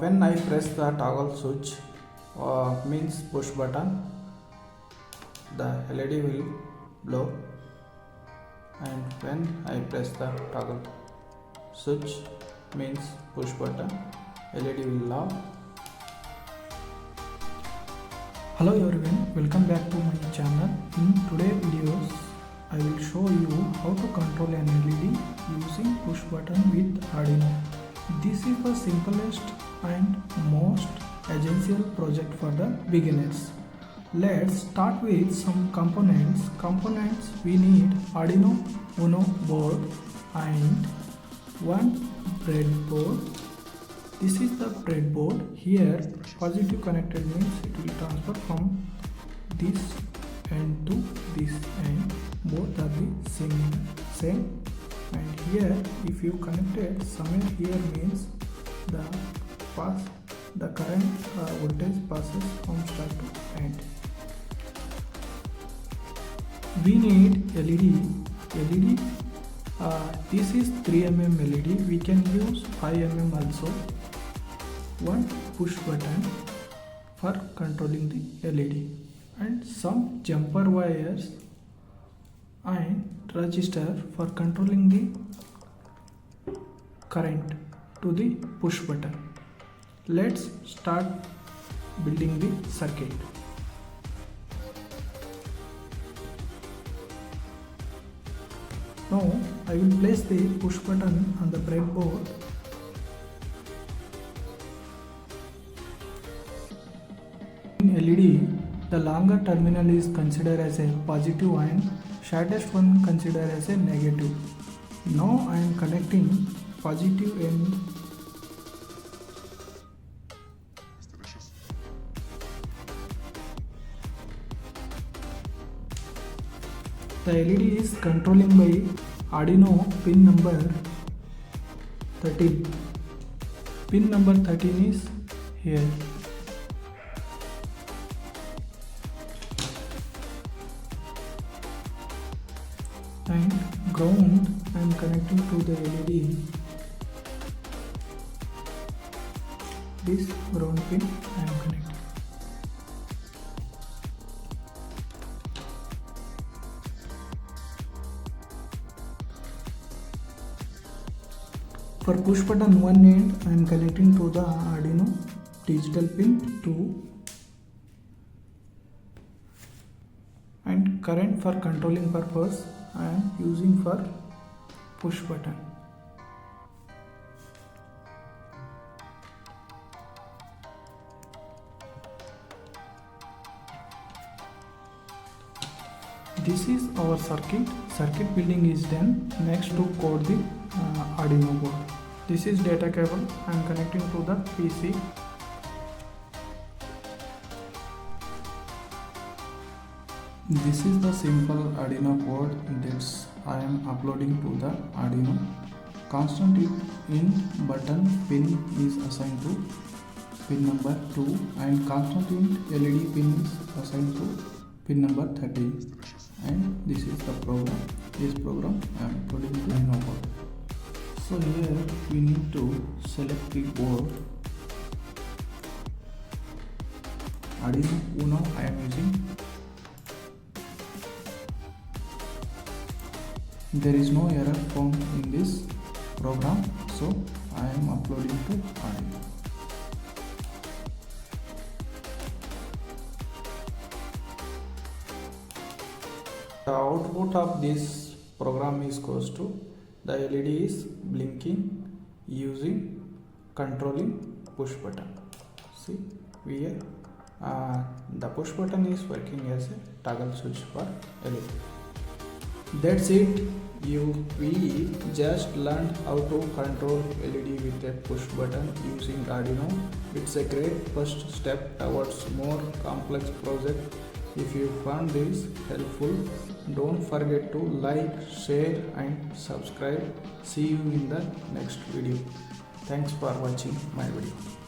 When I press the toggle switch, means push button, the LED will blow, and when I press the toggle switch, means push button, LED will off. Hello everyone, welcome back to my channel. In today's videos, I will show you how to control an LED using push button with Arduino. This is the simplest and most essential project for the beginners. Let's start with some components. We need Arduino Uno board and one breadboard. This is the breadboard. Here positive connected means it will transfer from this end to this end. Both are the same. And here if you connected somewhere here means the current voltage passes from start to end. We need LED. This is 3mm LED. We can use 5mm also. One push button for controlling the LED and some jumper wires and resistor for controlling the current to the push button. Let's start building the circuit. Now I will place the push button on the breadboard. In LED, the longer terminal is considered as a positive and shortest one considered as a negative. Now I am connecting positive end The LED is controlling by Arduino pin number 13. Pin number 13 is here. And ground I am connecting to the LED. This ground pin I am connecting. For push button one end I am connecting to the Arduino digital pin 2 and current for controlling purpose I am using for push button. This is our circuit. Circuit building is done. Next to code the Arduino board. This is data cable. I am connecting to the PC. This is the simple Arduino code that I am uploading to the Arduino. Constant in button pin is assigned to pin number 2 and constant in LED pin is assigned to pin number 13. And this is the program. This program I am putting to Arduino board. So here we need to select the board. Arduino Uno I am using. There is no error found in this program, so I am uploading to Arduino. The output of this program is goes to the LED is blinking using controlling push button. See here the push button is working as a toggle switch for LED. That's it. We just learned how to control LED with a push button using Arduino. It's a great first step towards more complex project. If you found this helpful, don't forget to like, share and subscribe. See you in the next video. Thanks for watching my video.